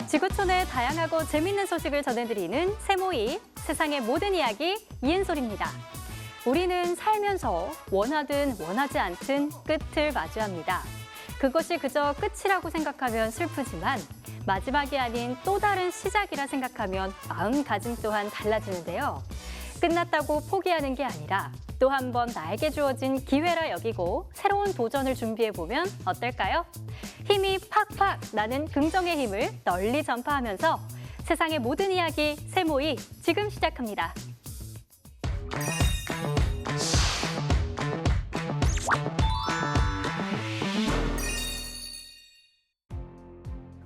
지구촌의 다양하고 재밌는 소식을 전해드리는 세모이, 세상의 모든 이야기 이은솔입니다. 우리는 살면서 원하든 원하지 않든 끝을 마주합니다. 그것이 그저 끝이라고 생각하면 슬프지만 마지막이 아닌 또 다른 시작이라 생각하면 마음가짐 또한 달라지는데요. 끝났다고 포기하는 게 아니라 또 한 번 나에게 주어진 기회라 여기고 새로운 도전을 준비해보면 어떨까요? 힘이 팍팍 나는 긍정의 힘을 널리 전파하면서 세상의 모든 이야기 세모이 지금 시작합니다.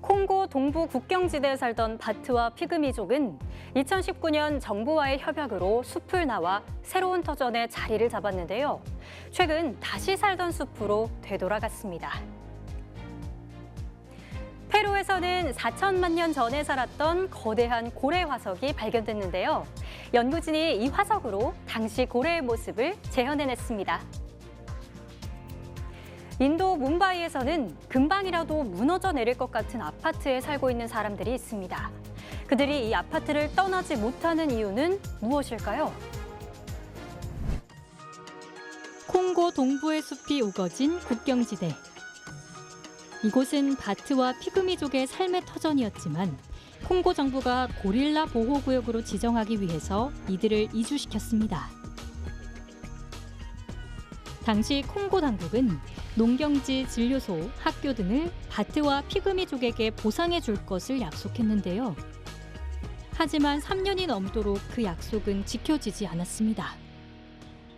콩고 동부 국경지대에 살던 바트와 피그미족은 2019년 정부와의 협약으로 숲을 나와 새로운 터전에 자리를 잡았는데요. 최근 다시 살던 숲으로 되돌아갔습니다. 페루에서는 4천만 년 전에 살았던 거대한 고래 화석이 발견됐는데요. 연구진이 이 화석으로 당시 고래의 모습을 재현해냈습니다. 인도 뭄바이에서는 금방이라도 무너져 내릴 것 같은 아파트에 살고 있는 사람들이 있습니다. 그들이 이 아파트를 떠나지 못하는 이유는 무엇일까요? 콩고 동부의 숲이 우거진 국경지대. 이곳은 바트와 피그미족의 삶의 터전이었지만 콩고 정부가 고릴라 보호구역으로 지정하기 위해서 이들을 이주시켰습니다. 당시 콩고 당국은 농경지, 진료소, 학교 등을 바트와 피그미족에게 보상해 줄 것을 약속했는데요. 하지만 3년이 넘도록 그 약속은 지켜지지 않았습니다.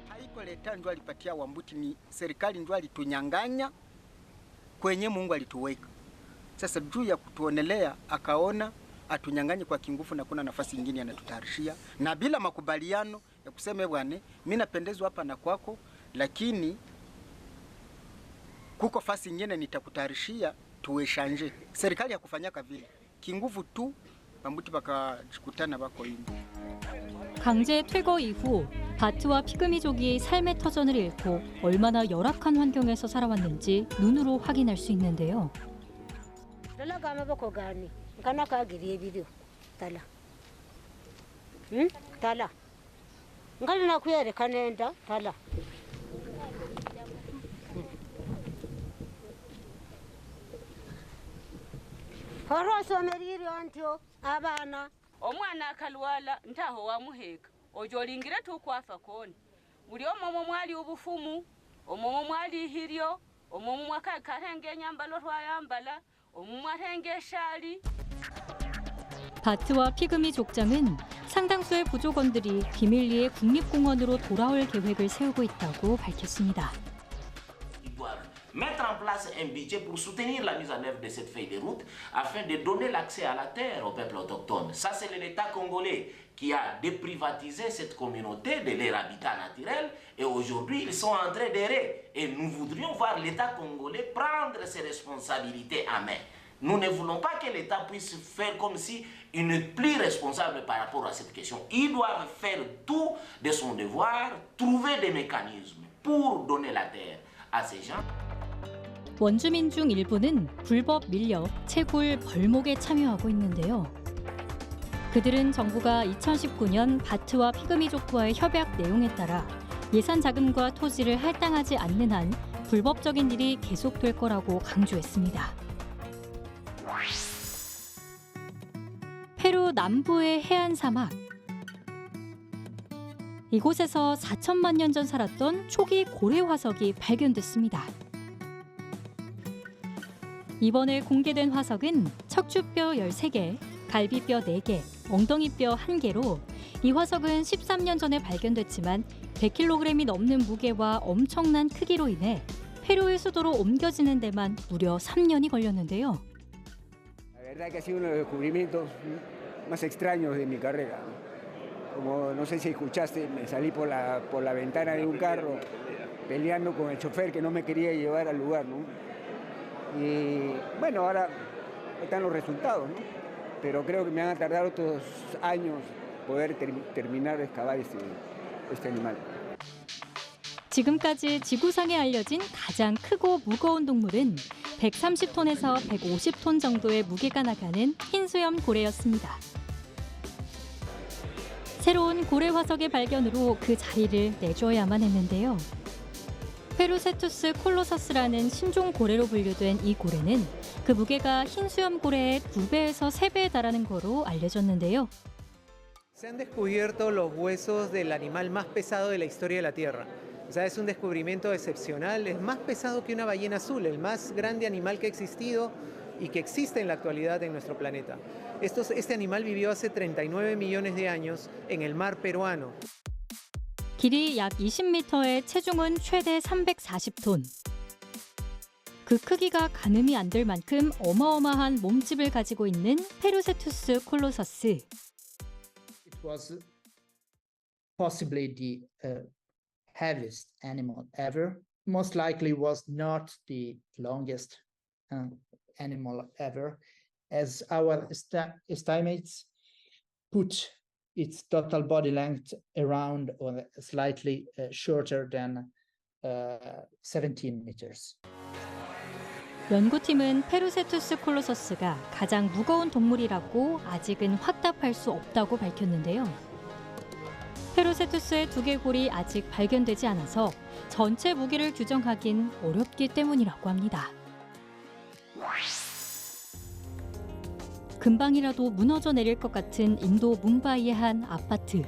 Haiko leta ndio alipatia Wambuti, ni serikali ndio alitunyang'anya kwenye Mungu alituweka. Sasa juu ya kutuonelea akaona atunyang'anye kwa kinguvu na kuna nafasi nyingine anatutayarishia na bila makubaliano ya kusema bwana, mimi napendezwa hapa na kwako, lakini kuko fasi nyingine nitakutayarishia tueshanje. Serikali ya kufanyaka vile kinguvu tu, Wambuti bakajikutana bako hivi. 강제 퇴거 이후 바트와 피그미족이 삶의 터전을 잃고 얼마나 열악한 환경에서 살아왔는지 눈으로 확인할 수 있는데요. omwana akalwala ntaho wamuheka ojo olingire tukwafa koni buli omwomo mwali obufumu omwomo mwali ihiryo omwomo mwakakahenge enyambalo twayambala omwomo ahenge eshali. 바트와 피그미 족장은 상당수의 부족원들이 비밀리에 국립공원으로 돌아올 계획을 세우고 있다고 밝혔습니다. Mettre en place un budget pour soutenir la mise en œuvre de cette feuille de route afin de donner l'accès à la terre au peuple autochtone. Ça, c'est l'État congolais qui a déprivatisé cette communauté de leur habitat naturel et aujourd'hui, ils sont en train d'errer. Et nous voudrions voir l'État congolais prendre ses responsabilités en main. Nous ne voulons pas que l'État puisse faire comme si il n'est plus responsable par rapport à cette question. Ils doivent faire tout de son devoir, trouver des mécanismes pour donner la terre à ces gens. 원주민 중 일부는 불법 밀렵, 채굴, 벌목에 참여하고 있는데요. 그들은 정부가 2019년 바트와 피그미족과의 협약 내용에 따라 예산 자금과 토지를 할당하지 않는 한 불법적인 일이 계속될 거라고 강조했습니다. 페루 남부의 해안 사막. 이곳에서 4천만 년 전 살았던 초기 고래 화석이 발견됐습니다. 이번에 공개된 화석은 척추뼈 13개, 갈비뼈 4개, 엉덩이뼈 1개로 이 화석은 13년 전에 발견됐지만 100kg이 넘는 무게와 엄청난 크기로 인해 페루의 수도로 옮겨지는 데만 무려 3년이 걸렸는데요. La verdad que ha sido uno de los descubrimientos más extraños de mi carrera. Como no sé si escuchaste, me salí por la ventana de un carro peleando con el chofer que no me quería llevar al lugar, ¿no? Y bueno, ahora están los resultados, ¿no? Pero creo que me van a tardar otros años poder terminar de excavar este animal. 지금까지 지구상에 알려진 가장 크고 무거운 동물은 130톤에서 150톤 정도의 무게가 나가는 흰수염 고래였습니다. 새로운 고래 화석의 발견으로 그 자리를 내줘야만 했는데요. 페루세투스 콜로서스라는 신종 고래로 분류된 이 고래는 그 무게가 흰수염 고래의 2배에서 3배에 달하는 거로 알려졌는데요. Se han descubierto los huesos del animal más pesado de la historia de la Tierra. O sea, es un descubrimiento excepcional, es más pesado que una ballena azul, el más grande animal que ha existido y que existe en la actualidad en nuestro planeta. Este animal vivió hace 39 millones de años en el mar peruano. 길이 약 20m에 체중은 최대 340톤. 그 크기가 가늠이 안 될 만큼 어마어마한 몸집을 가지고 있는 페루세투스 콜로서스. It was possibly the heaviest animal ever. Most likely was not the longest animal ever, as our estimates put its total body length around or slightly shorter than 17 meters. 연구팀은 페루세투스 콜로서스가 가장 무거운 동물이라고 아직은 확답할 수 없다고 밝혔는데요. 페루세투스의 두개골이 아직 발견되지 않아서 전체 무게를 규정하긴 어렵기 때문이라고 합니다. 금방이라도 무너져 내릴 것 같은 인도 뭄바이의 한 아파트.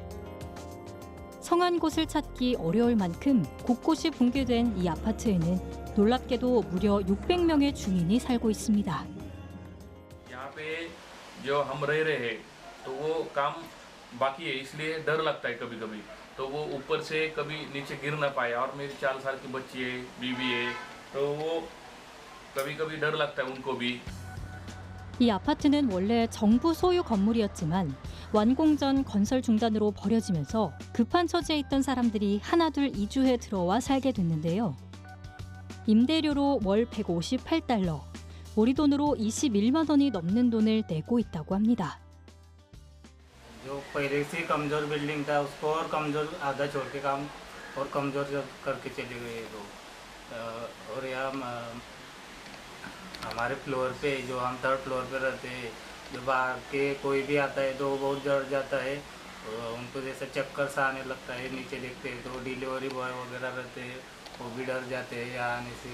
성한 곳을 찾기 어려울 만큼 곳곳이 붕괴된 이 아파트에는 놀랍게도 무려 600명의 주민이 살고 있습니다. यहाँ पे जो हम रह रहे हैं तो वो काम बाकी है, इसलिए डर लगता है कभी-कभी। तो वो ऊपर से कभी नीचे गिर ना पाए, और मेरी 4 साल की बच्ची है, बीवी है, तो वो कभी-कभी डर लगता है उनको भी। 이 아파트는 원래 정부 소유 건물이었지만 완공 전 건설 중단으로 버려지면서 급한 처지에 있던 사람들이 하나둘 이주해 들어와 살게 됐는데요. 임대료로 월 158달러, 우리 돈으로 21만 원이 넘는 돈을 내고 있다고 합니다. जो पहले से कमजोर बिल्डिंग था उसको और कमजोर आधा छोड़ के काम और कमजोर करके चले गए लोग। और यहाँ हमारे फ्लोर पे जो हम 3rd फ्लोर पे रहते हैं, जो बाहर के कोई भी आता है तो बहुत डर जाता है, उनको जैसे चक्कर सा आने लगता है नीचे देखते हैं तो। डिलीवरी बॉय वगैरह रहते हैं वो भी डर जाते हैं यहाँ आने से।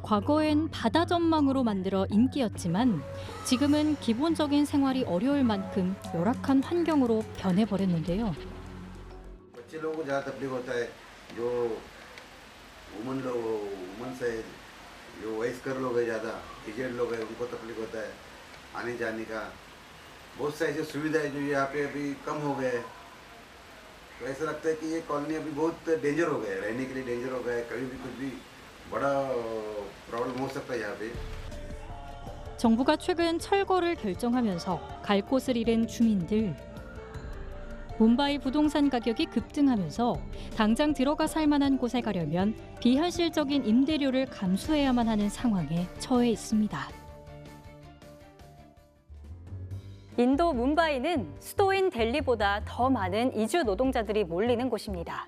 과거엔 바다 전망으로 만들어 인기였지만 지금은 기본적인 생활이 어려울 만큼 열악한 환경으로 변해버렸는데요. बच्चे लोगों को ज़्यादा तकलीफ होता है, जो वुमन से जो वयस्कर लोग हैं, ज़्यादा एजेड लोग हैं, उनको तकलीफ होता है आने जाने का। बहुत सारी ऐसी सुविधाएं जो यहाँ पे अभी कम हो गए हैं, तो ऐसा लगता है कि ये कॉलोनी अभी बहुत डेंजर हो गया है, रहने के लिए डेंजर हो गया है। कभी भी कुछ भी बड़ा प्रॉब्लम हो सकता है यहाँ पे। 정부가 최근 철거를 결정하면서 갈 곳을 잃은 주민들. 뭄바이 부동산 가격이 급등하면서 당장 들어가 살 만한 곳에 가려면 비현실적인 임대료를 감수해야만 하는 상황에 처해 있습니다. 인도 뭄바이는 수도인 델리보다 더 많은 이주 노동자들이 몰리는 곳입니다.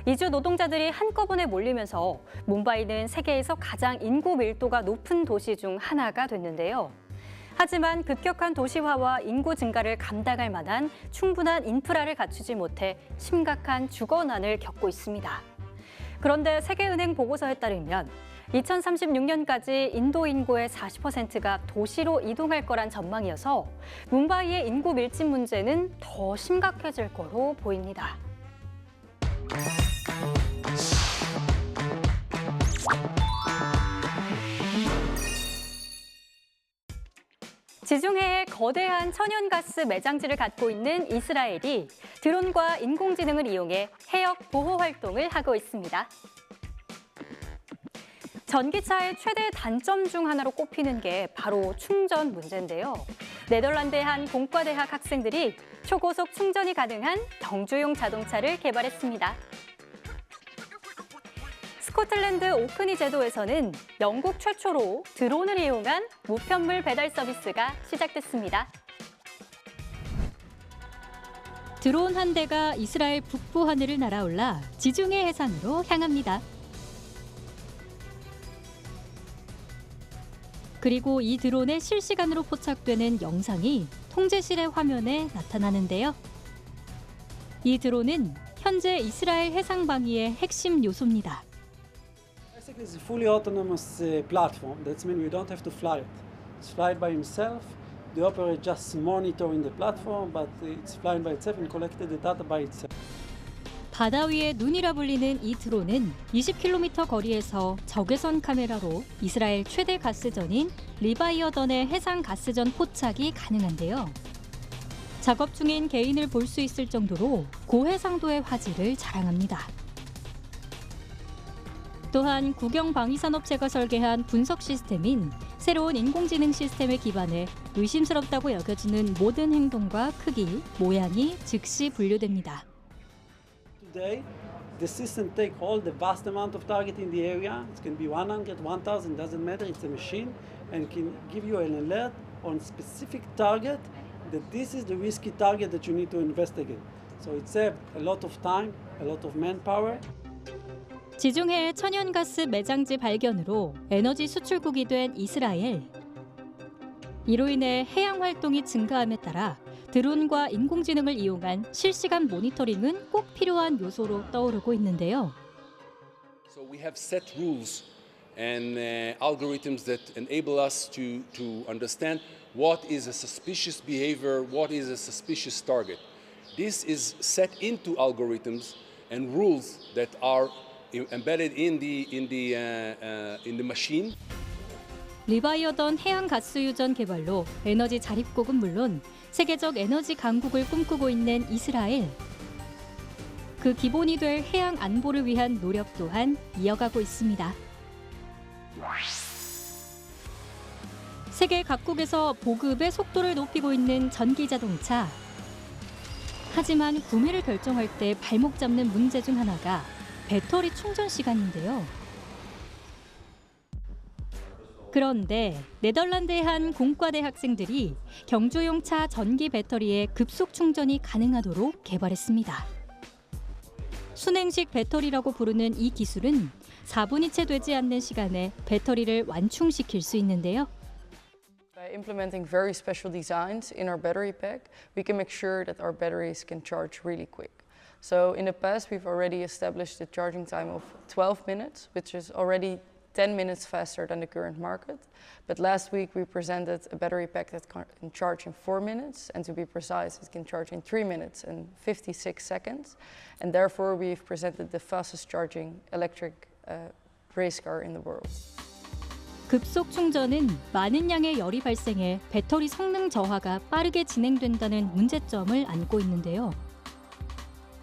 이주 노동자들이 한꺼번에 몰리면서 뭄바이는 세계에서 가장 인구 밀도가 높은 도시 중 하나가 됐는데요. 하지만 급격한 도시화와 인구 증가를 감당할 만한 충분한 인프라를 갖추지 못해 심각한 주거난을 겪고 있습니다. 그런데 세계은행 보고서에 따르면 2036년까지 인도 인구의 40%가 도시로 이동할 거란 전망이어서 뭄바이의 인구 밀집 문제는 더 심각해질 거로 보입니다. 지중해에 거대한 천연가스 매장지를 갖고 있는 이스라엘이 드론과 인공지능을 이용해 해역 보호 활동을 하고 있습니다. 전기차의 최대 단점 중 하나로 꼽히는 게 바로 충전 문제인데요. 네덜란드의 한 공과대학 학생들이 초고속 충전이 가능한 경주용 자동차를 개발했습니다. 스코틀랜드 오크니 제도에서는 영국 최초로 드론을 이용한 무편물 배달 서비스가 시작됐습니다. 드론 한 대가 이스라엘 북부 하늘을 날아올라 지중해 해상으로 향합니다. 그리고 이 드론에 실시간으로 포착되는 영상이 통제실의 화면에 나타나는데요. 이 드론은 현재 이스라엘 해상 방위의 핵심 요소입니다. Basically, it's a fully autonomous platform. That means we don't have to fly it. It's flying by himself. The operator just monitoring the platform, but it's flying by itself and collecting the data by itself. 바다 위의 눈이라 불리는 이 드론은 20km 거리에서 적외선 카메라로 이스라엘 최대 가스전인 리바이어던의 해상 가스전 포착이 가능한데요. 작업 중인 개인을 볼 수 있을 정도로 고해상도의 화질을 자랑합니다. 또한 국영방위산업체가 설계한 분석 시스템인 새로운 인공지능 시스템에 기반해 의심스럽다고 여겨지는 모든 행동과 크기, 모양이 즉시 분류됩니다. Today, the system take all the vast amount of target in the area. It can be 100, 1000, doesn't matter. It's a machine and can give you an alert on specific target that this is the risky target that you need to investigate. So it saves a lot of time, a lot of manpower. 지중해의 천연가스 매장지 발견으로 에너지 수출국이 된 이스라엘. 이로 인해 해양 활동이 증가함에 따라 드론과 인공지능을 이용한 실시간 모니터링은 꼭 필요한 요소로 떠오르고 있는데요. So we have set rules and algorithms that enable us to understand what is a suspicious behavior, what is a suspicious target. This is set into algorithms and rules that are embedded in the machine. 리바이어던 해양 가스 유전 개발로 에너지 자립국은 물론 세계적 에너지 강국을 꿈꾸고 있는 이스라엘. 그 기본이 될 해양 안보를 위한 노력 또한 이어가고 있습니다. 세계 각국에서 보급의 속도를 높이고 있는 전기 자동차. 하지만 구매를 결정할 때 발목 잡는 문제 중 하나가 배터리 충전 시간인데요. 그런데 네덜란드의 한 공과대 학생들이 경주용 차 전기 배터리에 급속 충전이 가능하도록 개발했습니다. 순행식 배터리라고 부르는 이 기술은 4분이 채 되지 않는 시간에 배터리를 완충시킬 수 있는데요. By implementing very special designs in our battery pack, we can make sure that our batteries can charge really quick. So in the past, we've already established a charging time of 12 minutes, which is already 10 minutes faster than the current market. But last week, we presented a battery pack that can charge in 4 minutes, and to be precise, it can charge in 3 minutes and 56 seconds. And therefore, we've presented the fastest charging electric race car in the world. 급속 충전은 많은 양의 열이 발생해 배터리 성능 저하가 빠르게 진행된다는 문제점을 안고 있는데요.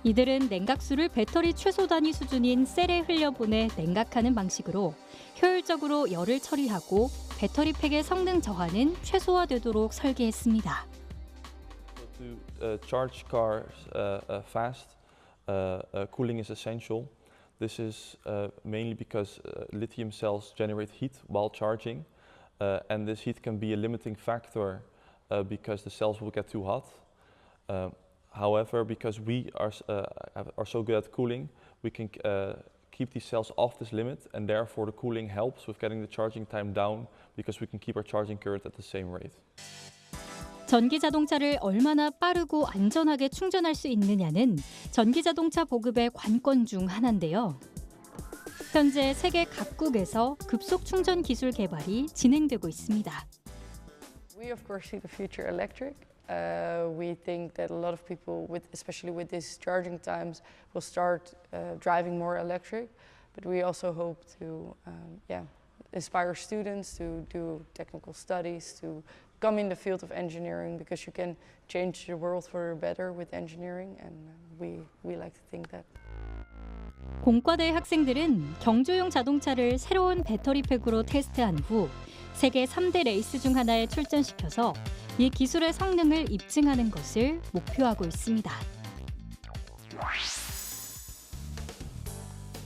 이들은 냉각수를 배터리 최소 단위 수준인 셀에 흘려보내 냉각하는 방식으로 효율적으로 열을 처리하고 배터리 팩의 성능 저하는 최소화되도록 설계했습니다. To charge cars fast, cooling is essential. This is mainly because lithium cells generate heat while charging, and this heat can be a limiting factor because the cells will get too hot. However, because we are so good at cooling, we can keep these cells off this limit, and therefore the cooling helps with getting the charging time down because we can keep our charging current at the same rate. 전기 자동차를 얼마나 빠르고 안전하게 충전할 수 있느냐는 전기 자동차 보급의 관건 중 하나인데요. 현재 세계 각국에서 급속 충전 기술 개발이 진행되고 있습니다. We of course see the future electric. We think that a lot of people, especially with these charging times, will start driving more electric. But we also hope to, inspire students to do technical studies, to come in the field of engineering, because you can change the world for the better with engineering, and we like to think that. 공과대 학생들은 경주용 자동차를 새로운 배터리 팩으로 테스트한 후 세계 3대 레이스 중 하나에 출전시켜서 이 기술의 성능을 입증하는 것을 목표하고 있습니다.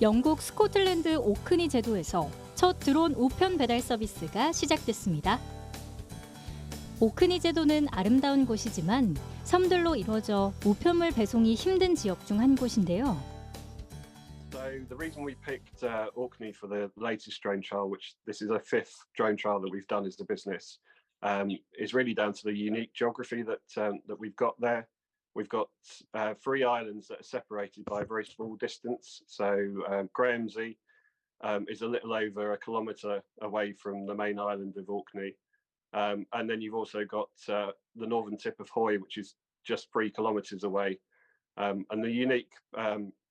영국 스코틀랜드 오크니 제도에서 첫 드론 우편 배달 서비스가 시작됐습니다. 오크니 제도는 아름다운 곳이지만 섬들로 이루어져 우편물 배송이 힘든 지역 중 한 곳인데요. So the reason we picked Orkney for the latest drone trial, which this is our 5th drone trial that we've done as a business, is really down to the unique geography that we've got there. We've got 3 islands that are separated by a very small distance. So Grahamsay is a little over a kilometre away from the main island of Orkney. And then you've also got the northern tip of Hoy, which is just 3 kilometres away. And the unique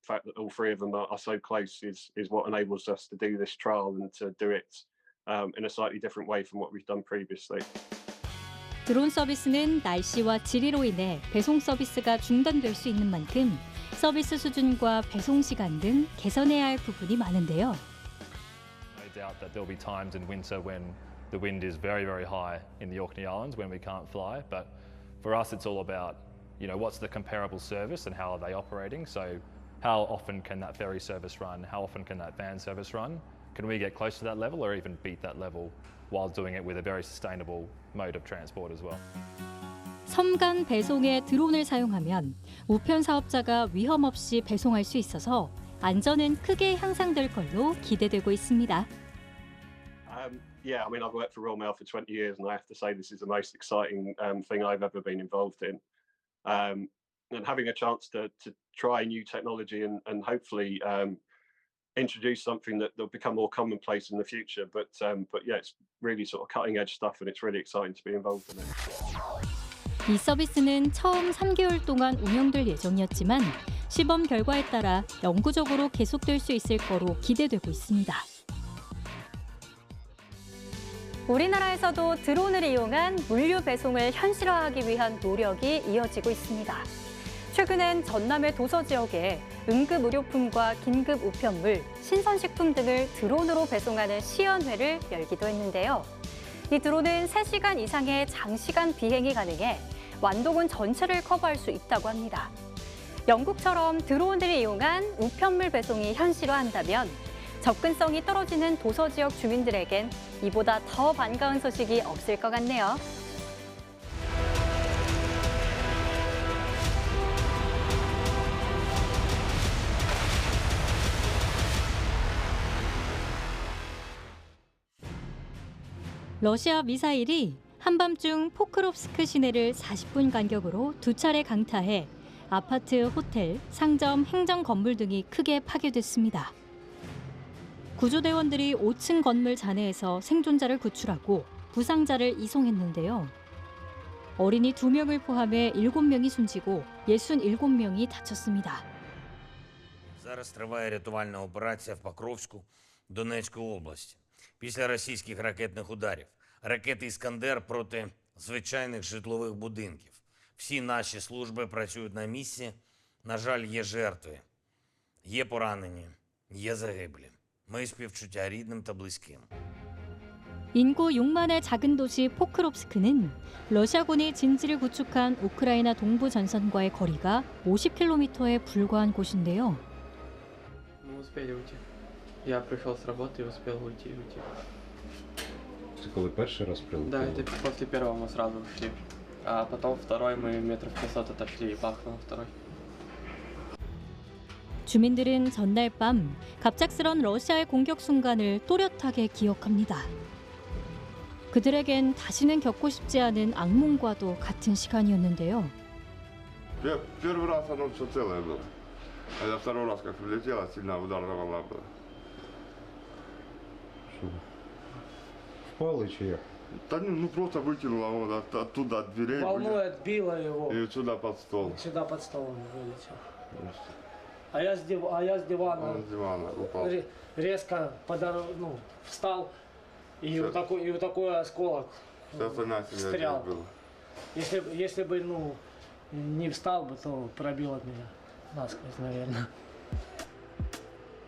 fact that all 3 of them are so close is what enables us to do this trial and to do it in a slightly different way from what we've done previously. 드론 서비스는 날씨와 지리로 인해 배송 서비스가 중단될 수 있는 만큼 서비스 수준과 배송 시간 등 개선해야 할 부분이 많은데요. No doubt that there'll be times in winter when the wind is very, very high in the Orkney Islands when we can't fly. But for us, it's all about, what's the comparable service and how are they operating? So how often can that ferry service run? How often can that van service run? Can we get close to that level or even beat that level while doing it with a very sustainable mode of transport as well? 섬 간 배송에 드론을 사용하면 우편 사업자가 위험 없이 배송할 수 있어서 안전은 크게 향상될 걸로 기대되고 있습니다. Yeah, I mean, I've worked for Royal Mail for 20 years, and I have to say this is the most exciting thing I've ever been involved in. And having a chance to try new technology and hopefully introduce something that will become more commonplace in the future. But yeah, it's really sort of cutting edge stuff, and it's really exciting to be involved in it. 이 서비스는 처음 3개월 동안 운영될 예정이었지만 시범 결과에 따라 영구적으로 계속될 수 있을 거로 기대되고 있습니다. 우리나라에서도 드론을 이용한 물류 배송을 현실화하기 위한 노력이 이어지고 있습니다. 최근엔 전남의 도서 지역에 응급 의료품과 긴급 우편물, 신선식품 등을 드론으로 배송하는 시연회를 열기도 했는데요. 이 드론은 3시간 이상의 장시간 비행이 가능해 완도군 전체를 커버할 수 있다고 합니다. 영국처럼 드론을 이용한 우편물 배송이 현실화한다면 접근성이 떨어지는 도서 지역 주민들에겐 이보다 더 반가운 소식이 없을 것 같네요. 러시아 미사일이 한밤중 포크롭스크 시내를 40분 간격으로 2차례 강타해 아파트, 호텔, 상점, 행정 건물 등이 크게 파괴됐습니다. 구조대원들이 5층 건물 잔해에서 생존자를 구출하고 부상자를 이송했는데요. 어린이 2명을 포함해 7명이 숨지고 67명이 다쳤습니다. Зараз триває рятувальна операція в Покровську Донецької області. Після російських ракетних ударів. Ракети «Іскандер» проти звичайних житлових будинків. Всі наші служби працюють на місці. На жаль, є жертви, є поранені, є загиблі. Ми співчуття рідним та близьким. 인구 6만의 작은 도시 포크롭스크는 러시아군이 진지를 구축한 우크라이나 동부 전선과의 거리가 50km에 불과한 곳인데요. Мы успели уйти. Я пришел с работы и успел уйти. Це коли перший раз прилетели? Да, это после первого мы сразу ушли. А потом второй мы метров 500 отошли и бахнул второй. 주민들은 전날 밤 갑작스런 러시아의 공격 순간을 또렷하게 기억합니다. 그들에겐 다시는 겪고 싶지 않은 악몽과도 같은 시간이었는데요. Первый раз оно все целое было. А второй раз как прилетело, сильная ударная волна была. Впало чи як? Да ну просто выкинуло вот оттуда от дверей. Волной отбило его. И сюда под стол. Сюда под столом вылетел. А я с дивана, упал. Резко встал, и вот такой осколок встрял. Если бы не встал бы, то пробило меня насквозь, наверное.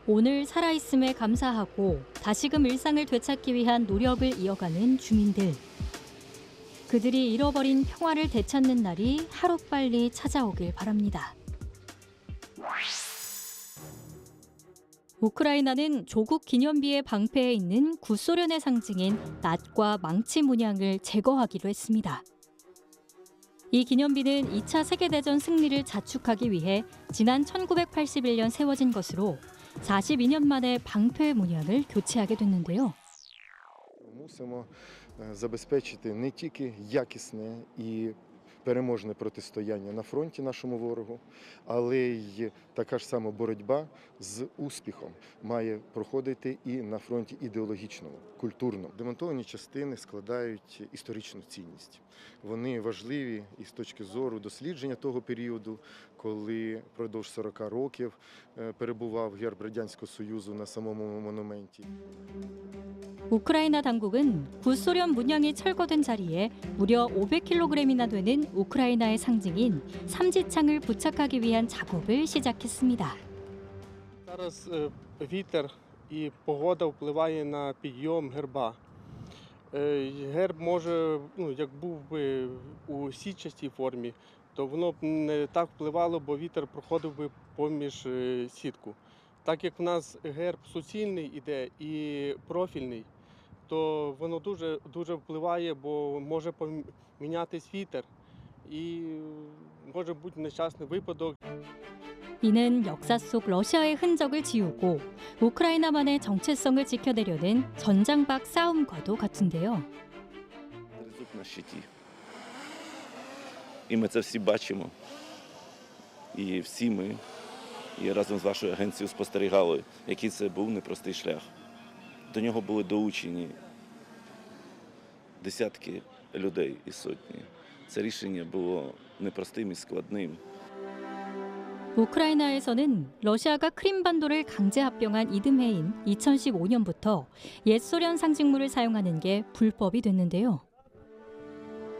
오늘 살아있음에 감사하고 다시금 일상을 되찾기 위한 노력을 이어가는 주민들. 그들이 잃어버린 평화를 되찾는 날이 하루빨리 찾아오길 바랍니다. 우크라이나는 조국 기념비의 방패에 있는 구소련의 상징인 낫과 망치 문양을 제거하기로 했습니다. 이 기념비는 2차 세계대전 승리를 자축하기 위해 지난 1981년 세워진 것으로 42년 만에 방패 문양을 교체하게 됐는데요. Мусимо забезпечити не тільки якісне і переможне протистояння на фронті нашому ворогу, але й така ж сама боротьба з успіхом має проходити і на фронті ідеологічному, культурному. Демонтовані частини складають історичну цінність. Вони важливі і з точки зору дослідження того періоду, коли впродовж 40 років перебував герб Радянського Союзу на самому монументі. 우크라이나 당국은 구소련 문양이 철거된 자리에 무려 500kg이나 되는 우크라이나의 상징인 삼지창을 부착하기 위한 작업을 시작했습니다. Зараз вітер і погода впливає на підйом герба. Герб може, як був би у сітчастій формі, то воно б не так впливало, бо вітер проходив би поміж сітку. Так як в нас герб суцільний іде і профільний, то воно дуже впливає, бо може помінятись вітер і може бути нещасний випадок. 이는 역사 속 러시아의 흔적을 지우고 우크라이나만의 정체성을 지켜내려는 전장박 싸움과도 같은데요. Тризуб на щиті. І ми це всі бачимо. І всі ми, і разом з вашою агенцією спостерігали, який це був непростий шлях. До нього були долучені десятки людей і сотні. Це рішення було непростим і складним. 우크라이나에서는 러시아가 크림반도를 강제 합병한 이듬해인 2015년부터 옛소련 상징물을 사용하는 게 불법이 됐는데요.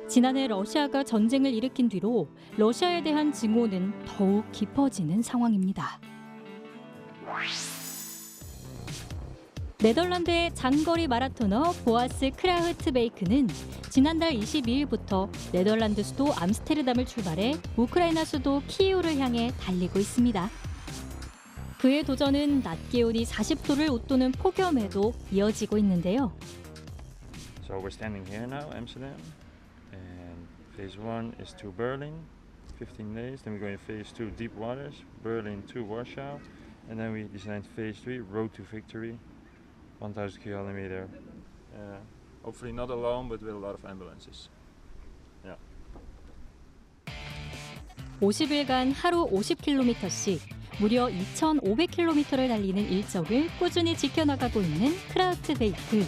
지난해 러시아가 전쟁을 일으킨 뒤로 러시아에 대한 증오는 더욱 깊어지는 상황입니다. 네덜란드의 장거리 마라토너 보아스 크라흐트베이크는 지난달 22일부터 네덜란드 수도 암스테르담을 출발해 우크라이나 수도 키이우를 향해 달리고 있습니다. 그의 도전은 낮 기온이 40도를 웃도는 폭염에도 이어지고 있는데요. So we're standing here now, Amsterdam, and phase 1 is to Berlin, 15 days. Then we're going to phase 2, deep waters, Berlin to Warsaw, and then we designed phase 3, road to victory. 1,000 kilometer. Hopefully not alone, but with a lot of ambulances. Yeah. 50일간 하루 50km씩 무려 2,500km를 달리는 일정을 꾸준히 지켜나가고 있는 크라흐트베이크.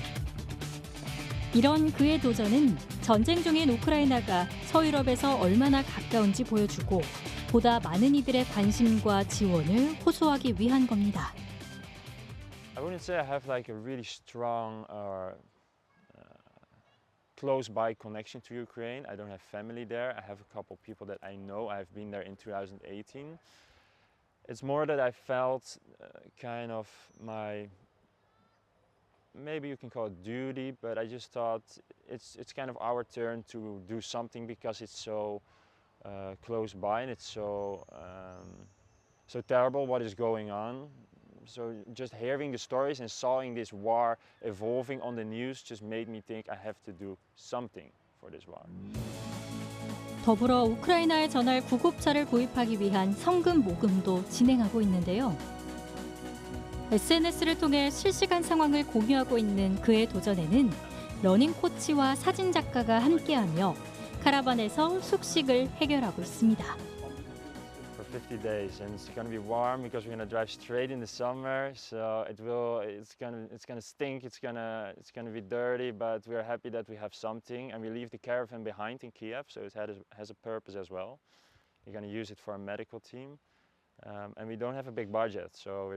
이런 그의 도전은 전쟁 중인 우크라이나가 서유럽에서 얼마나 가까운지 보여주고 보다 많은 이들의 관심과 지원을 호소하기 위한 겁니다. I wouldn't say I have like a really strong close by connection to Ukraine. I don't have family there. I have a couple people that I know. I've been there in 2018. It's more that I felt kind of my, maybe you can call it duty, but I just thought it's kind of our turn to do something because it's so close by and it's so terrible what is going on. So just hearing the stories and seeing this war evolving on the news just made me think I have to do something for this war. 더불어 우크라이나에 전할 구급차를 구입하기 위한 성금 모금도 진행하고 있는데요. SNS를 통해 실시간 상황을 공유하고 있는 그의 도전에는 러닝 코치와 사진 작가가 함께하며 카라반에서 숙식을 해결하고 있습니다. 50 days, and it's going to be warm because we're going to drive straight in the summer. So it's gonna stink. It's gonna be dirty. But we're happy that we have something, and we leave the caravan behind in Kiev, so it has a purpose as well. We're going to use it for a medical team, and we don't have a big budget, so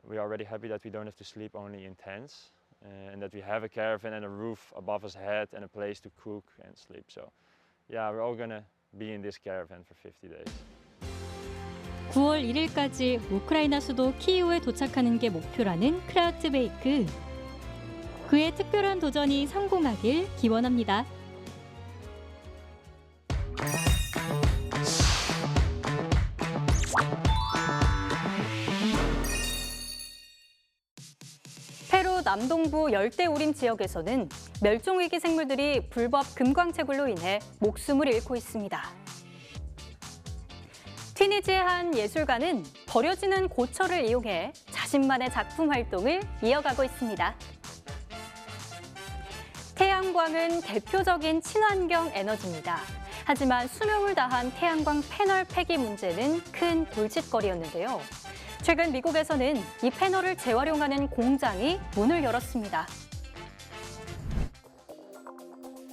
we're already happy that we don't have to sleep only in tents, and that we have a caravan and a roof above us head and a place to cook and sleep. So, yeah, we're all gonna be in this caravan for 50 days. 9월 1일까지 우크라이나 수도 키이우에 도착하는 게 목표라는 크라흐트베이크. 그의 특별한 도전이 성공하길 기원합니다. 페루 남동부 열대우림 지역에서는 멸종위기 생물들이 불법 금광채굴로 인해 목숨을 잃고 있습니다. 튀니지의 한 예술가는 버려지는 고철을 이용해 자신만의 작품 활동을 이어가고 있습니다. 태양광은 대표적인 친환경 에너지입니다. 하지만 수명을 다한 태양광 패널 폐기 문제는 큰 골칫거리였는데요. 최근 미국에서는 이 패널을 재활용하는 공장이 문을 열었습니다.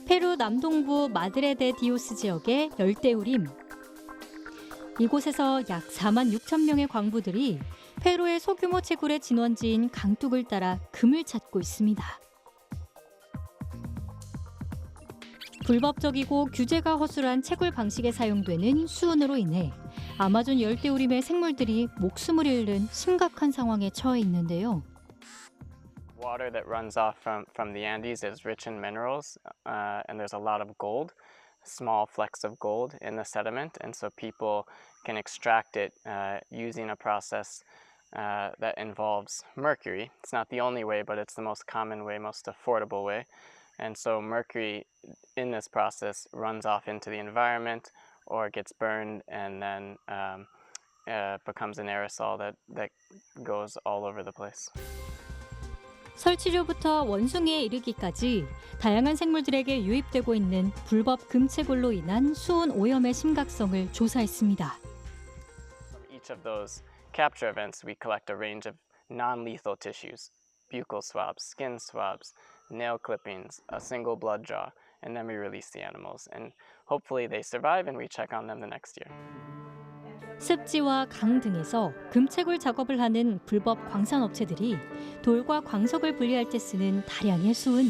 페루 남동부 마드레데 디오스 지역의 열대우림. 이곳에서 약 4만 6천 명의 광부들이 페루의 소규모 채굴의 진원지인 강둑을 따라 금을 찾고 있습니다. 불법적이고 규제가 허술한 채굴 방식에 사용되는 수은으로 인해 아마존 열대우림의 생물들이 목숨을 잃는 심각한 상황에 처해 있는데요. Water that runs off from the Andes is rich in minerals, and there's a lot of gold, small flecks of gold in the sediment, and so people can extract it using a process that involves mercury. It's not the only way, but it's the most common way, most affordable way. And so mercury in this process runs off into the environment or gets burned and then becomes an aerosol that goes all over the place. 설치류부터 원숭이에 이르기까지 다양한 생물들에게 유입되고 있는 불법 금채굴로 인한 수온 오염의 심각성을 조사했습니다. From each of those capture events, we collect a range of non-lethal tissues, buccal swabs, skin swabs, nail clippings, a single blood draw, and then we release the animals. And hopefully they survive and we check on them the next year. 습지와 강 등에서 금채굴 작업을 하는 불법 광산업체들이 돌과 광석을 분리할 때 쓰는 다량의 수은.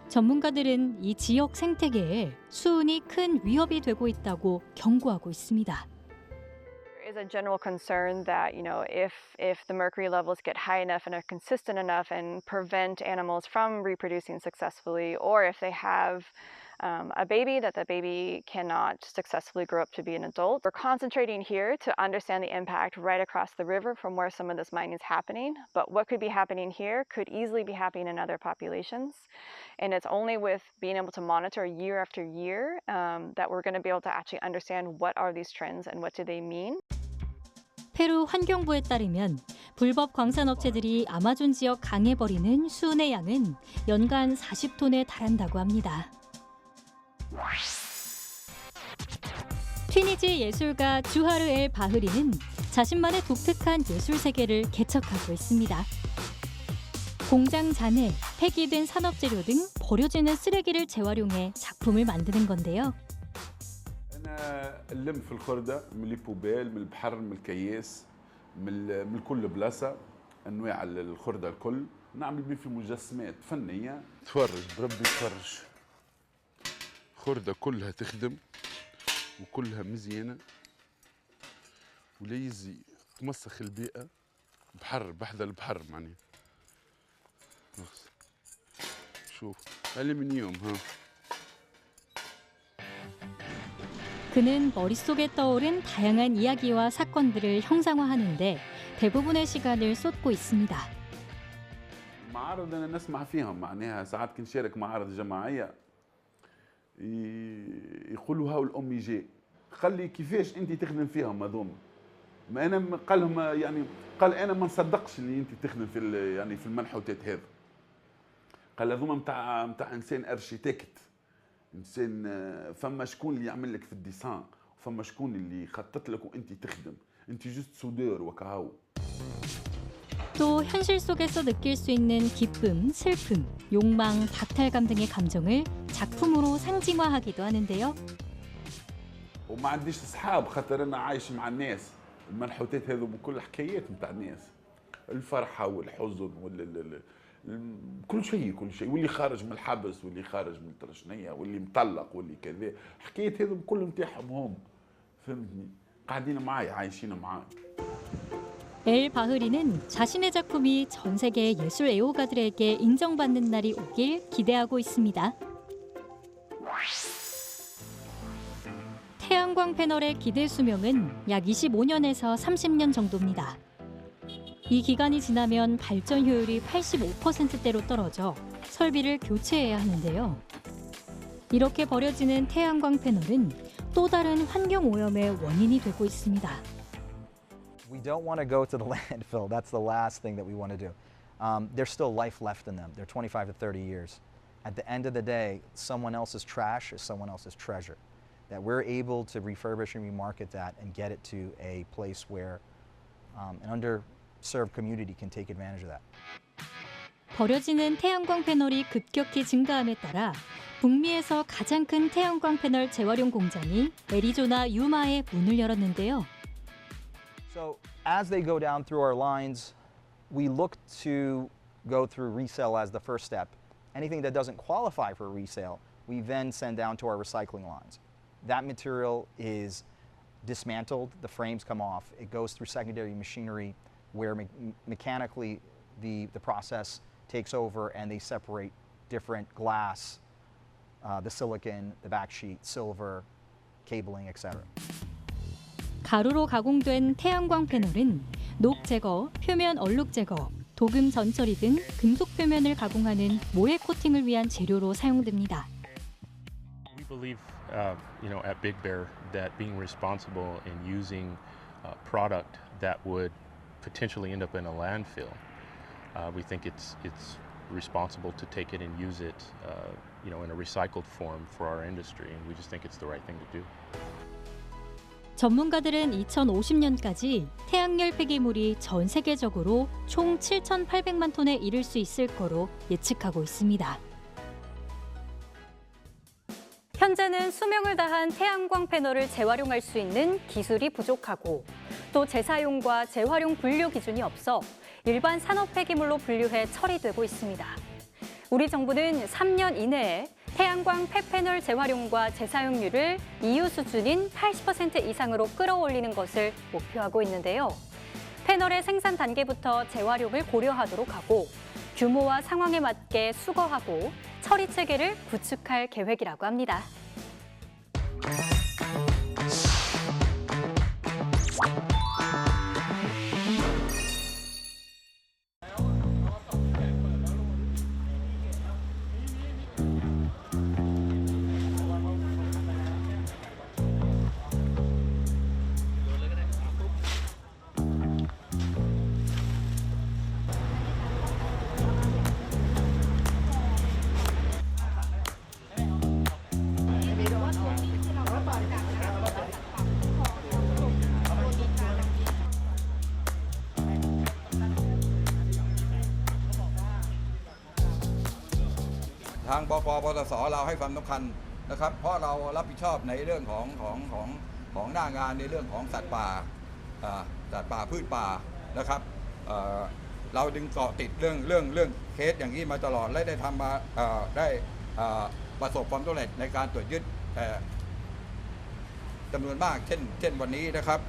전문가들은 이 지역 생태계에 수은이 큰 위협이 되고 있다고 경고하고 있습니다. There is a general concern that, if the mercury levels get high enough and are consistent enough and prevent animals from reproducing successfully, or if they have a baby, that the baby cannot successfully grow up to be an adult. We're concentrating here to understand the impact right across the river from where some of this mining is happening, but what could be happening here could easily be happening in other populations. And it's only with being able to monitor year after year that we're going to be able to actually understand what are these trends and what do they mean. 페루 환경부에 따르면 불법 광산업체들이 아마존 지역 강에 버리는 수은의 양은 연간 40톤에 달한다고 합니다. 튀니지 예술가 주하르 엘 바흐리는 자신만의 독특한 예술 세계를 개척하고 있습니다. 공장 잔해, 폐기된 산업재료 등 버려지는 쓰레기를 재활용해 작품을 만드는 건데요. نلم في الخردة من البوبيل من البحر من الكياس من كل بلاصة انواع الخردة الكل نعمل بيه في مجسمات فنية تفرج بربي تفرج خردة كلها تخدم وكلها مزيانة ولا يزي تمسخ البيئة بحر بحذا البحر معناها شوف ألمنيوم ها 그는 머릿속에 떠오른 다양한 이야기와 사건들을 형상화하는데 대부분의 시간을 쏟고 있습니다. معارض أنا نسمع فيهم معناها ساعات كنشارك معارض جماعية يقولوا هاو الأمي جاي خلي كيفاش أنت تخدم فيهم هذوما ما أنا قال لهم قال أنا ما نصدقش اللي أنت تخدم في في المنحوتات هذا قال هذوما متاع إنسان أرشيتكت إنسان فما شكون اللي يعمل لك في الديسان وفما شكون اللي يخطط لك وأنت تخدم أنت جست سودور وكهو. 또 현실 속에서 느낄 수 있는 기쁨, 슬픔, 욕망, 박탈감 등의 감정을 작품으로 상징화하기도 하는데요. وما عنديش أصحاب خاطر أنا عايش مع الناس المنحوتات هذو بكل حكايات متاع الناس الفرحة والحزن كل شيء واللي خارج من الحبس واللي خارج من الترشنية واللي مطلق واللي كذا حكاية هذو كل نتاعهم هم فهمتني قاعدين معايا عايشين معاي. 엘 바흐리는 자신의 작품이 전 세계 예술 애호가들에게 인정받는 날이 오길 기대하고 있습니다. 태양광 패널의 기대 수명은 약 25년에서 30년 정도입니다. 이 기간이 지나면 발전 효율이 85%대로 떨어져 설비를 교체해야 하는데요. 이렇게 버려지는 태양광 패널은 또 다른 환경 오염의 원인이 되고 있습니다. We don't want to go to the landfill. That's the last thing that we want to do. There's still life left in them. They're 25 to 30 years. At the end of the day, someone else's trash is someone else's treasure. That we're able to refurbish and remarket that and get it to a place where an underserved community can take advantage of that. 버려지는 태양광 패널이 급격히 증가함에 따라 북미에서 가장 큰 태양광 패널 재활용 공장이 애리조나 유마에 문을 열었는데요. So as they go down through our lines, we look to go through resale as the first step. Anything that doesn't qualify for resale, we then send down to our recycling lines. That material is dismantled, the frames come off, it goes through secondary machinery where mechanically the process takes over and they separate different glass, the silicon, the backsheet, silver, cabling, etc. 가루로 가공된 태양광 패널은 녹 제거, 표면 얼룩 제거, 도금 전처리 등 금속 표면을 가공하는 모래 코팅을 위한 재료로 사용됩니다. We believe, at Big Bear that being responsible in using product that would potentially end up in a landfill, we think it's responsible to take it and use it, in a recycled form for our industry, and we just think it's the right thing to do. 전문가들은 2050년까지 태양열 폐기물이 전 세계적으로 총 7,800만 톤에 이를 수 있을 거로 예측하고 있습니다. 현재는 수명을 다한 태양광 패널을 재활용할 수 있는 기술이 부족하고 또 재사용과 재활용 분류 기준이 없어 일반 산업 폐기물로 분류해 처리되고 있습니다. 우리 정부는 3년 이내에 태양광 폐패널 재활용과 재사용률을 EU 수준인 80% 이상으로 끌어올리는 것을 목표하고 있는데요. 패널의 생산 단계부터 재활용을 고려하도록 하고 규모와 상황에 맞게 수거하고 처리 체계를 구축할 계획이라고 합니다.ทางบก.ปตส.เราให้ความสำคัญนะครับเพราะเรารับผิดชอบในเรื่องของหน้างานในเรื่องของสัตว์ป่าพืชป่านะครับเราดึงเกาะติดเรื่องเคสอย่างนี้มาตลอดและได้ทำมาได้ประสบความสำเร็จในการตรวจยึดจำนวนมากเช่นวันนี้นะครับ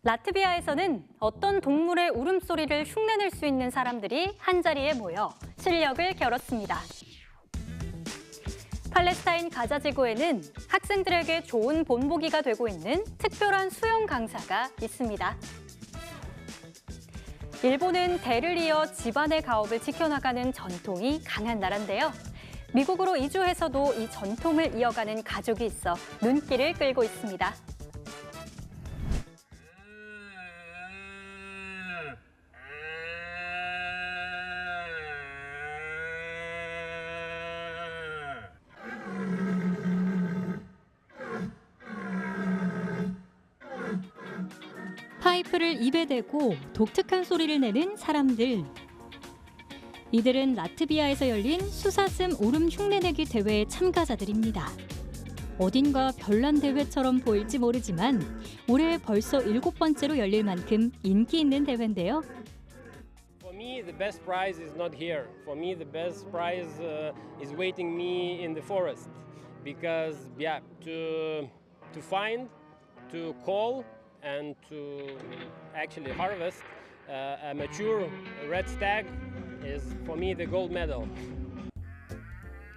라트비아에서는 어떤 동물의 울음소리를 흉내낼 수 있는 사람들이 한자리에 모여 실력을 겨뤘습니다. 팔레스타인 가자 지구에는 학생들에게 좋은 본보기가 되고 있는 특별한 수영 강사가 있습니다. 일본은 대를 이어 집안의 가업을 지켜나가는 전통이 강한 나라인데요. 미국으로 이주해서도 이 전통을 이어가는 가족이 있어 눈길을 끌고 있습니다. 파이프를 입에 대고 독특한 소리를 내는 사람들. 이들은 라트비아에서 열린 수사슴 오름 흉내내기 대회의 참가자들입니다. 어딘가 별난 대회처럼 보일지 모르지만 올해 벌써 7번째로 열릴 만큼 인기 있는 대회인데요. For me, the best prize is not here. For me, the best prize is waiting me in the forest, because to find, to call, and to actually harvest a mature red stag is for me the gold medal.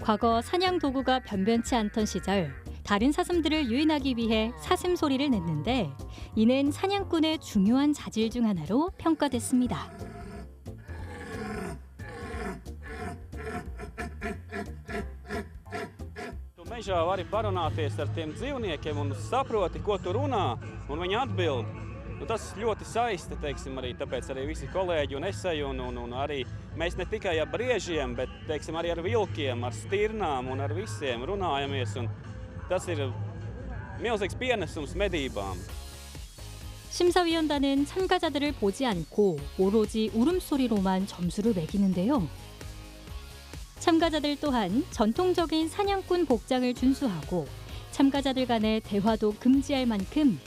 과거 사냥 도구가 변변치 않던 시절 다른 사슴들을 유인하기 위해 사슴 소리를 냈는데 이는 사냥꾼의 중요한 자질 중 하나로 평가됐습니다. Mežā vari parunāties ar tiem dzīvniekiem un saproti, ko tu runā, un viņi atbild. Tas ļoti saista, teiksim, arī tāpēc arī visi kolēģi un es eju, un arī mēs ne tikai ar briežiem, bet, teiksim, arī ar vilkiem, ar stirnām un ar visiem runājamies, un tas ir milzīgs pienesums medībām. 심사위원단은 참가자들을 보지 않고 오로지 울음소리로만 점수를 매기는데요. 참가자들 또한 전통적인 사냥꾼 복장을 준수하고 참가자들 간의 대화도 금지할 만큼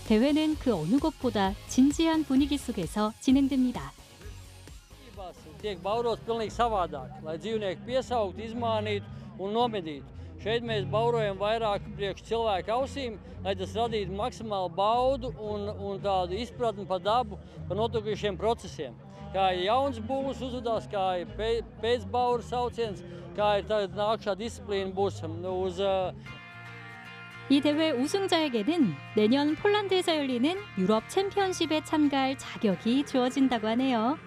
대회는 그 어느 것보다 진지한 분위기 속에서 진행됩니다. Tiek baurots pilnīgi savādāk, lai dzīvnieki piesaukt, izmānītu un nomedītu. Šeit mēs baurojam vairāk priekš cilvēku ausīm, lai tas radītu maksimālu baudu un tādu izpratni par dabu, par notikušiem procesiem. Kā ir jauns būs uzvedās, kā ir pēcbauru sauciens, kā ir tagad nākšā disciplīna būs uz... 이 대회 우승자에게는 내년 폴란드에서 열리는 유럽 챔피언십에 참가할 자격이 주어진다고 하네요.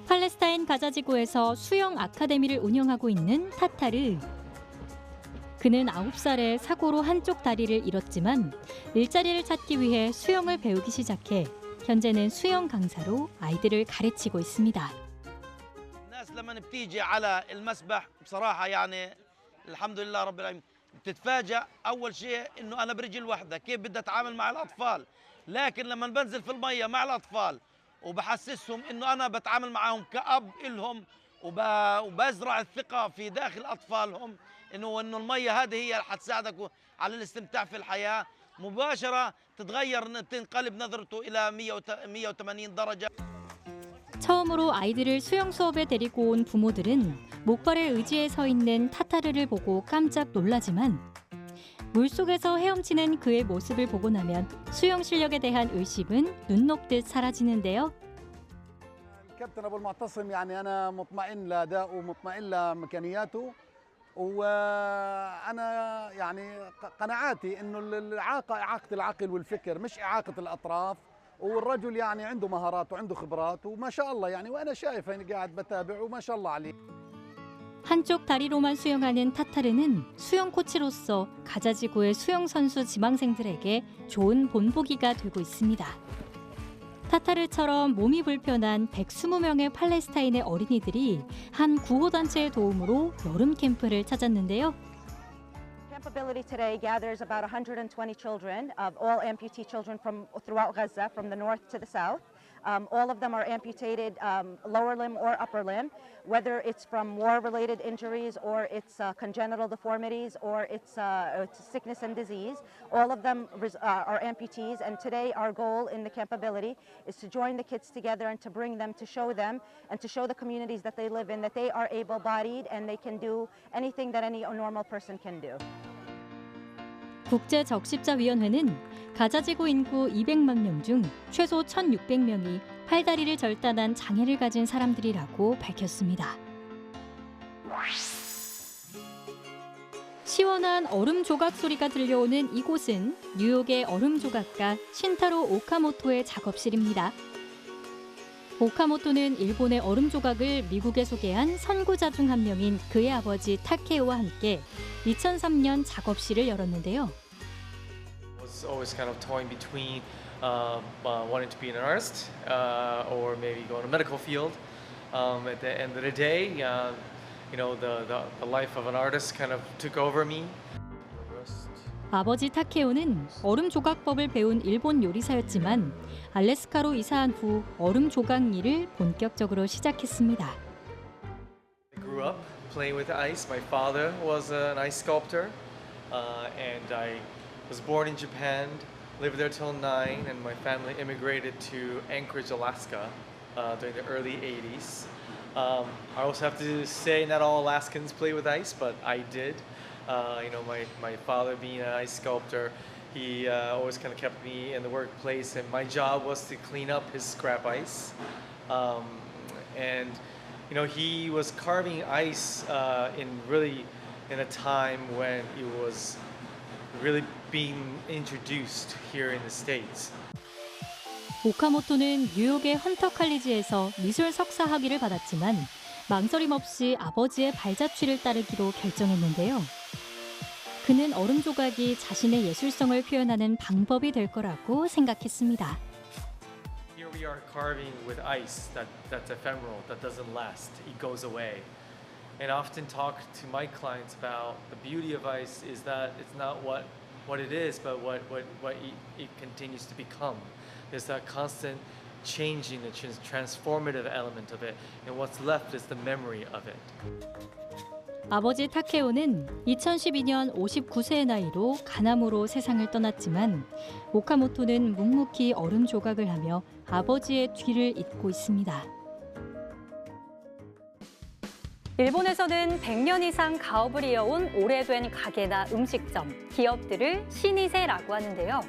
팔레스타인 가자지구에서 수영 아카데미를 운영하고 있는 타타르. 그는 9살에 사고로 한쪽 다리를 잃었지만 일자리를 찾기 위해 수영을 배우기 시작해 현재는 수영 강사로 아이들을 가르치고 있습니다. الناس لما بتيجي على المسبح بصراحة يعني الحمد لله رب العالمين بتتفاجأ أول شيء إنه أنا برجي لوحدة كيف بدي أتعامل مع الأطفال، لكن لما بنزل في المية مع الأطفال وبحسسهم إنه أنا بتعامل معهم كأب إلهم وبزرع الثقة في داخل أطفالهم إنه المية هذه هي حتساعدك على الاستمتاع في الحياة مباشرة تتغير تنقلب نظرته إلى 180 درجة. 처음으로 아이들을 수영 수업에 데리고 온 부모들은 목발에 의지해 서 있는 타타르를 보고 깜짝 놀라지만 물속에서 헤엄치는 그의 모습을 보고 나면 수영 실력에 대한 의심은 눈 녹듯 사라지는데요. الكابتن ابو المعتصم يعني انا مطمئن لادائه ومطمئن لامكانياته وانا يعني قناعاتي انه الاعاقه اعاقه العقل والفكر مش اعاقه الاطراف والرجل يعني عنده مهارات وعنده خبرات وما شاء الله يعني وانا شايف اني قاعد بتابع وما شاء الله عليه. 한쪽 다리로만 수영하는 타타르는 수영 코치로서 가자지구의 수영 선수 지망생들에게 좋은 본보기가 되고 있습니다. 타타르처럼 몸이 불편한 120명의 팔레스타인의 어린이들이 한 구호단체의 도움으로 여름 캠프를 찾았는데요. Campability today gathers about 120 children, of all amputee children from throughout Gaza, from the north to the south. All of them are amputated lower limb or upper limb, whether it's from war-related injuries or it's congenital deformities or it's sickness and disease. All of them are amputees, and today our goal in the Campability is to join the kids together and to bring them, to show them and to show the communities that they live in that they are able-bodied and they can do anything that any normal person can do. 국제적십자위원회는 가자지구 인구 200만 명 중 최소 1,600명이 팔다리를 절단한 장애를 가진 사람들이라고 밝혔습니다. 시원한 얼음 조각 소리가 들려오는 이곳은 뉴욕의 얼음 조각가 신타로 오카모토의 작업실입니다. 오카모토는 일본의 얼음 조각을 미국에 소개한 선구자 중 한 명인 그의 아버지 타케오와 함께 2003년 작업실을 열었는데요. was always kind of toying between wanting to be an artist or maybe go in a medical field. At the end of the day, you know, the life of an artist kind of took over me. 아버지 타케오는 얼음 조각법을 배운 일본 요리사였지만 알래스카로 이사한 후 얼음 조각 일을 본격적으로 시작했습니다. I grew up playing with ice. My father was an ice sculptor, and I was born in Japan, lived there till 9, and my family immigrated to Anchorage, Alaska during the early 80s. I also have to say not all Alaskans play with ice, but I did. My father being an ice sculptor, he always kind of kept me in the workplace, and my job was to clean up his scrap ice. He was carving ice in a time when it was really being introduced here in the States. 오카모토는 뉴욕의 헌터 칼리지에서 미술 석사 학위를 받았지만 망설임 없이 아버지의 발자취를 따르기로 결정했는데요. 그는 얼음 조각이 자신의 예술성을 표현하는 방법이 될 거라고 생각했습니다. Here we are carving with ice that's ephemeral, that doesn't last, it goes away. And I often talk to my clients about the beauty of ice is that it's not what it is, but what it continues to become. There's that constant changing, the transformative element of it, and what's left is the memory of it. 아버지 타케오는 2012년 59세의 나이로 간암으로 세상을 떠났지만 오카모토는 묵묵히 얼음 조각을 하며 아버지의 뒤를 잇고 있습니다. 일본에서는 100년 이상 가업을 이어온 오래된 가게나 음식점, 기업들을 신이세라고 하는데요.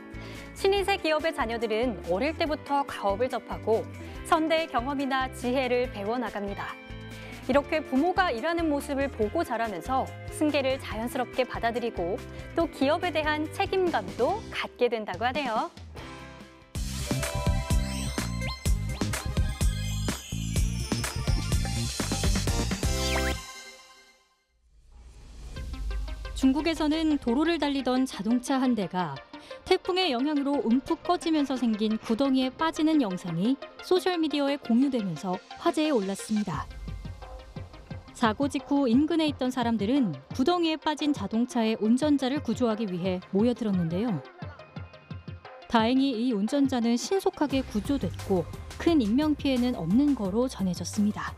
신이세 기업의 자녀들은 어릴 때부터 가업을 접하고 선대의 경험이나 지혜를 배워나갑니다. 이렇게 부모가 일하는 모습을 보고 자라면서 승계를 자연스럽게 받아들이고 또 기업에 대한 책임감도 갖게 된다고 하네요. 중국에서는 도로를 달리던 자동차 한 대가 태풍의 영향으로 움푹 꺼지면서 생긴 구덩이에 빠지는 영상이 소셜미디어에 공유되면서 화제에 올랐습니다. 사고 직후 인근에 있던 사람들은 구덩이에 빠진 자동차의 운전자를 구조하기 위해 모여들었는데요. 다행히 이 운전자는 신속하게 구조됐고 큰 인명피해는 없는 거로 전해졌습니다.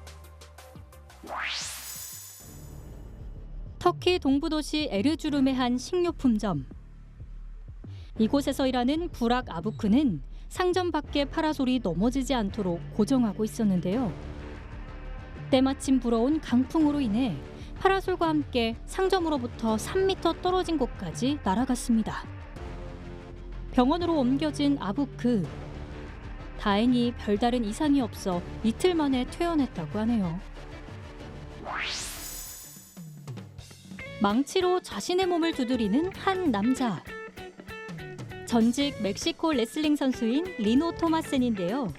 터키 동부도시 에르주름의 한 식료품점. 이곳에서 일하는 부락 아부크는 상점 밖에 파라솔이 넘어지지 않도록 고정하고 있었는데요. 때마침 불어온 강풍으로 인해 파라솔과 함께 상점으로부터 3m 떨어진 곳까지 날아갔습니다. 병원으로 옮겨진 아부크. 다행히 별다른 이상이 없어 이틀 만에 퇴원했다고 하네요. 망치로 자신의 몸을 두드리는 한 남자. 전직 멕시코 레슬링 선수인 리노 토마센인데요.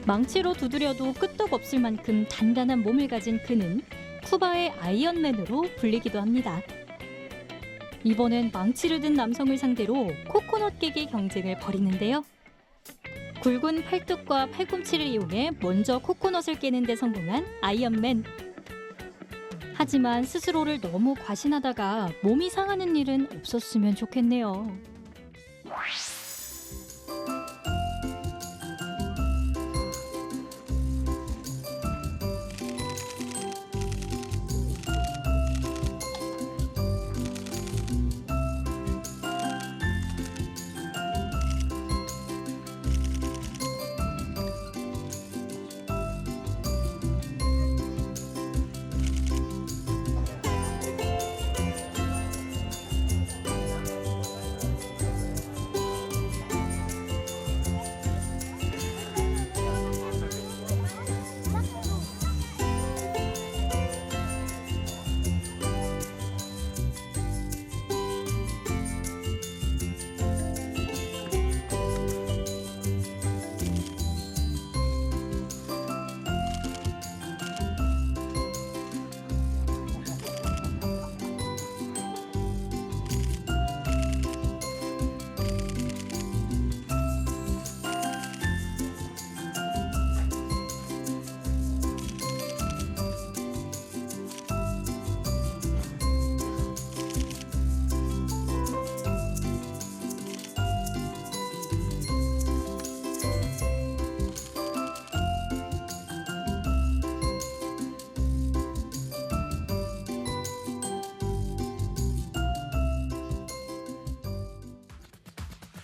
망치로 두드려도 끄떡없을 만큼 단단한 몸을 가진 그는 쿠바의 아이언맨으로 불리기도 합니다. 이번엔 망치를 든 남성을 상대로 코코넛 깨기 경쟁을 벌이는데요. 굵은 팔뚝과 팔꿈치를 이용해 먼저 코코넛을 깨는 데 성공한 아이언맨. 하지만 스스로를 너무 과신하다가 몸이 상하는 일은 없었으면 좋겠네요.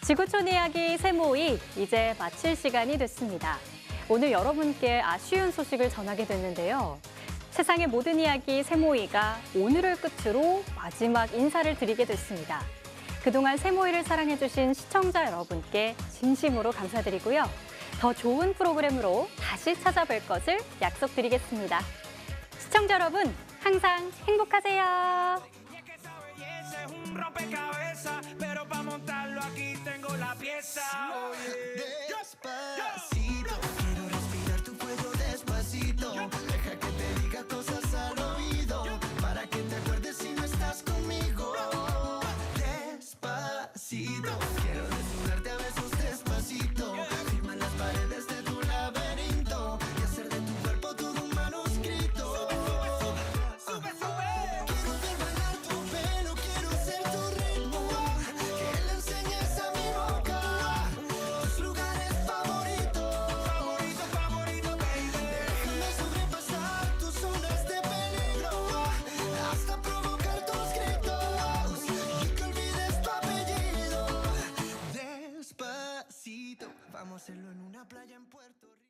지구촌 이야기 세모이 이제 마칠 시간이 됐습니다. 오늘 여러분께 아쉬운 소식을 전하게 됐는데요. 세상의 모든 이야기 세모이가 오늘을 끝으로 마지막 인사를 드리게 됐습니다. 그동안 세모이를 사랑해주신 시청자 여러분께 진심으로 감사드리고요. 더 좋은 프로그램으로 다시 찾아뵐 것을 약속드리겠습니다. 시청자 여러분, 항상 행복하세요. rompecabezas, pero para montarlo aquí tengo la pieza. Oye,